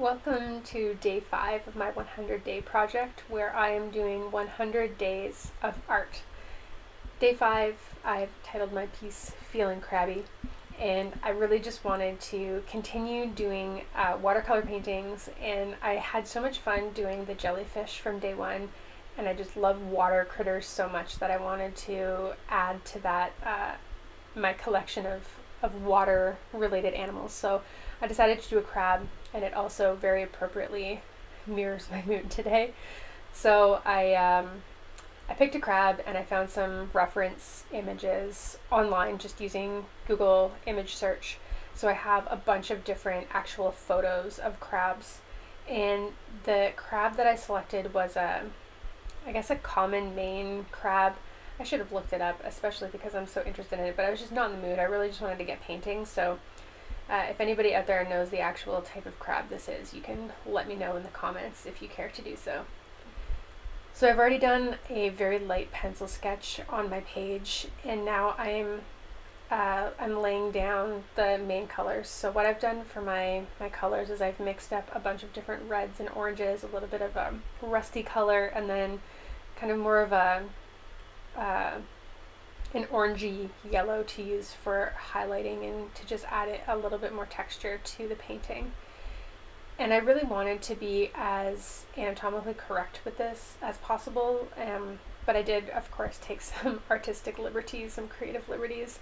Welcome to day 5 of my 100-day project where I am doing 100 days of art. Day 5, I've titled my piece Feelin Crabby, and I really just wanted to continue doing watercolor paintings, and I had so much fun doing the jellyfish from day 1, and I just love water critters so much that I wanted to add to that my collection of water related animals. So I decided to do a crab, and it also very appropriately mirrors my mood today. So I picked a crab, and I found some reference images online just using Google image search. So I have a bunch of different actual photos of crabs, and the crab that I selected was a common Maine crab. I should have looked it up, especially because I'm so interested in it, but I was just not in the mood. I really just wanted to get painting. So if anybody out there knows the actual type of crab this is, you can let me know in the comments if you care to do so. So I've already done a very light pencil sketch on my page, and now I'm laying down the main colors. So what I've done for my colors is I've mixed up a bunch of different reds and oranges, a little bit of a rusty color, and then kind of more of an orangey yellow to use for highlighting and to just add a little bit more texture to the painting. And I really wanted to be as anatomically correct with this as possible, but I did, of course, take some artistic liberties, some creative liberties,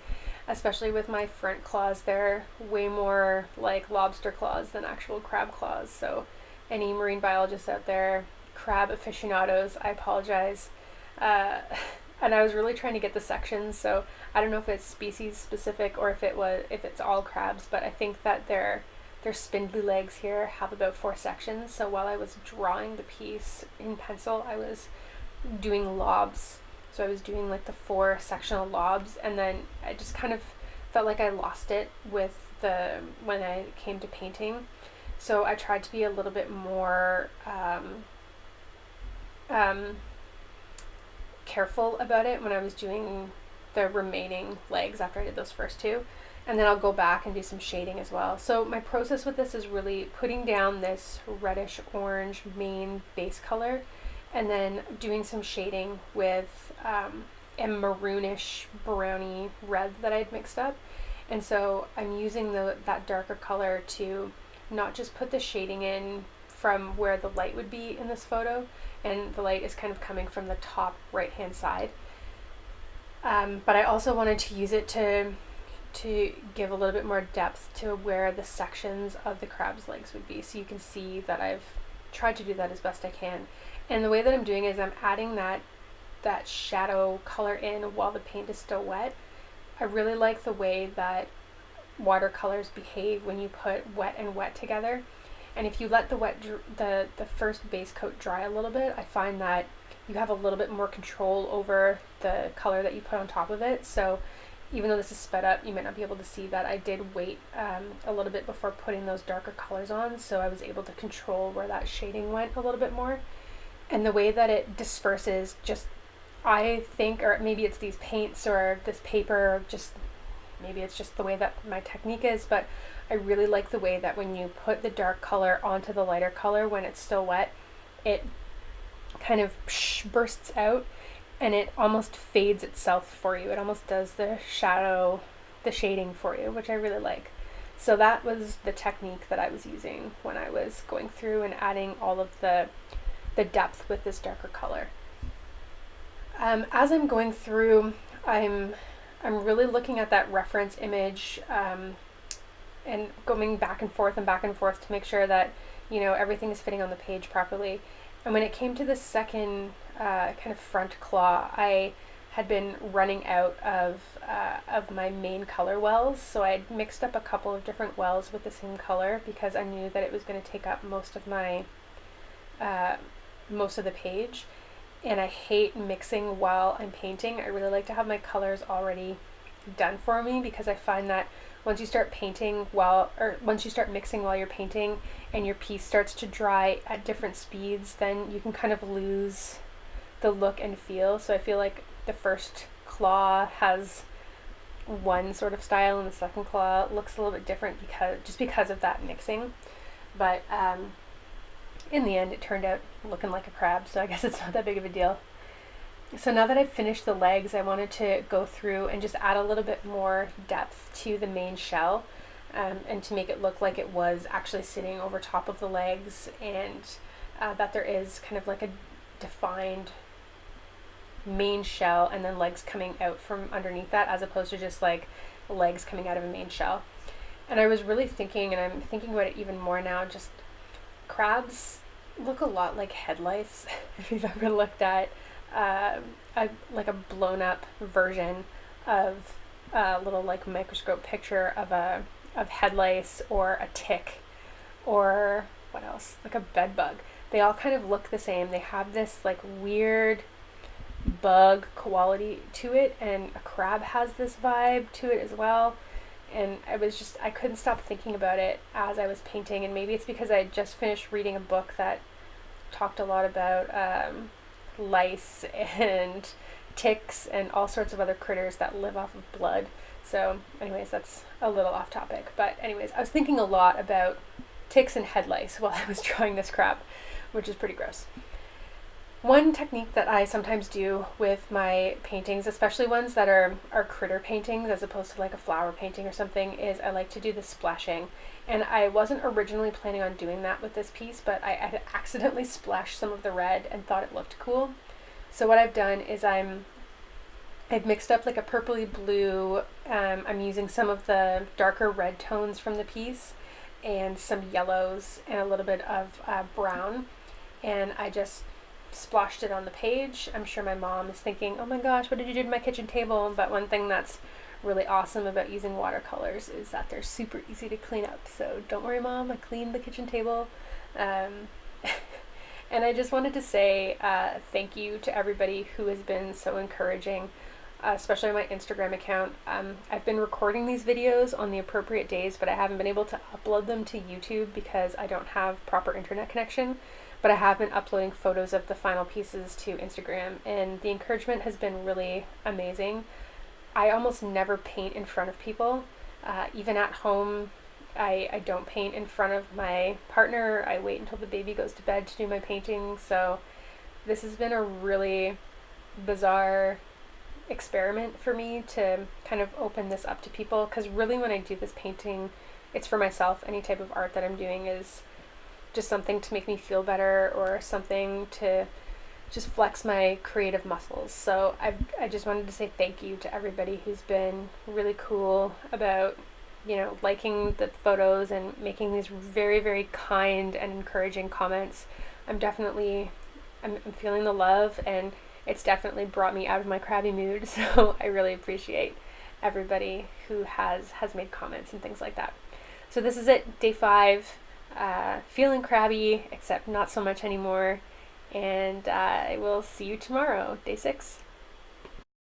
especially with my front claws. They're way more like lobster claws than actual crab claws. So any marine biologists out there, crab aficionados, I apologize. And I was really trying to get the sections, so I don't know if it's species specific or if it's all crabs, but I think that their spindly legs here have about 4 sections. So while I was drawing the piece in pencil, I was doing lobs. So I was doing like the 4 sectional lobs, and then I just kind of felt like I lost it when I came to painting. So I tried to be a little bit more careful about it when I was doing the remaining legs after I did those first 2, and then I'll go back and do some shading as well. So my process with this is really putting down this reddish orange main base color, and then doing some shading with a maroonish browny red that I'd mixed up. And so I'm using that darker color to not just put the shading in from where the light would be in this photo, and the light is kind of coming from the top right hand side, but I also wanted to use it to give a little bit more depth to where the sections of the crab's legs would be. So you can see that I've tried to do that as best I can, and the way that I'm doing it is I'm adding that shadow color in while the paint is still wet. I really like the way that watercolors behave when you put wet and wet together. And if you let the first base coat dry a little bit, I find that you have a little bit more control over the color that you put on top of it. So even though this is sped up, you might not be able to see that I did wait a little bit before putting those darker colors on, so I was able to control where that shading went a little bit more. And the way that it disperses, just I think, or maybe it's these paints or this paper, or just maybe it's just the way that my technique is, but I really like the way that when you put the dark color onto the lighter color when it's still wet, it kind of bursts out and it almost fades itself for you. It almost does the shading for you, which I really like. So that was the technique that I was using when I was going through and adding all of the depth with this darker color. As I'm going through, I'm really looking at that reference image, and going back and forth to make sure that, everything is fitting on the page properly. And when it came to the second kind of front claw, I had been running out of my main color wells, so I had mixed up a couple of different wells with the same color because I knew that it was going to take up most of the page. And I hate mixing while I'm painting. I really like to have my colors already done for me, because I find that once you start mixing while you're painting and your piece starts to dry at different speeds, then you can kind of lose the look and feel. So I feel like the first claw has one sort of style and the second claw looks a little bit different because of that mixing. But in the end, it turned out looking like a crab, so I guess it's not that big of a deal. So now that I've finished the legs, I wanted to go through and just add a little bit more depth to the main shell, and to make it look like it was actually sitting over top of the legs, and that there is kind of like a defined main shell and then legs coming out from underneath that, as opposed to just like legs coming out of a main shell. And I was really thinking, and I'm thinking about it even more now, just crabs look a lot like head lice. If you've ever looked at like a blown up version of a little like microscope picture of head lice or a tick, or what else, like a bed bug. They all kind of look the same. They have this like weird bug quality to it, and a crab has this vibe to it as well. And I couldn't stop thinking about it as I was painting, and maybe it's because I had just finished reading a book that talked a lot about lice and ticks and all sorts of other critters that live off of blood. So anyways, that's a little off topic, but anyways, I was thinking a lot about ticks and head lice while I was drawing this crab, which is pretty gross. One technique that I sometimes do with my paintings, especially ones that are critter paintings as opposed to like a flower painting or something, is I like to do the splashing. And I wasn't originally planning on doing that with this piece, but I had accidentally splashed some of the red and thought it looked cool. So what I've done is I've mixed up like a purpley blue, I'm using some of the darker red tones from the piece and some yellows and a little bit of brown, and I just splashed it on the page. I'm sure my mom is thinking, oh my gosh, what did you do to my kitchen table? But one thing that's really awesome about using watercolors is that they're super easy to clean up. So don't worry, Mom, I cleaned the kitchen table. And I just wanted to say thank you to everybody who has been so encouraging, especially on my Instagram account. I've been recording these videos on the appropriate days, but I haven't been able to upload them to YouTube because I don't have proper internet connection. But I have been uploading photos of the final pieces to Instagram, and the encouragement has been really amazing. I almost never paint in front of people. Even at home, I don't paint in front of my partner. I wait until the baby goes to bed to do my painting. So this has been a really bizarre experiment for me to kind of open this up to people, because really when I do this painting, it's for myself. Any type of art that I'm doing is just something to make me feel better, or something to just flex my creative muscles. So I just wanted to say thank you to everybody who's been really cool about, liking the photos and making these very, very kind and encouraging comments. I'm feeling the love, and it's definitely brought me out of my crabby mood. So I really appreciate everybody who has made comments and things like that. So this is it, day 5. Feeling crabby, except not so much anymore, and I will see you tomorrow, day 6.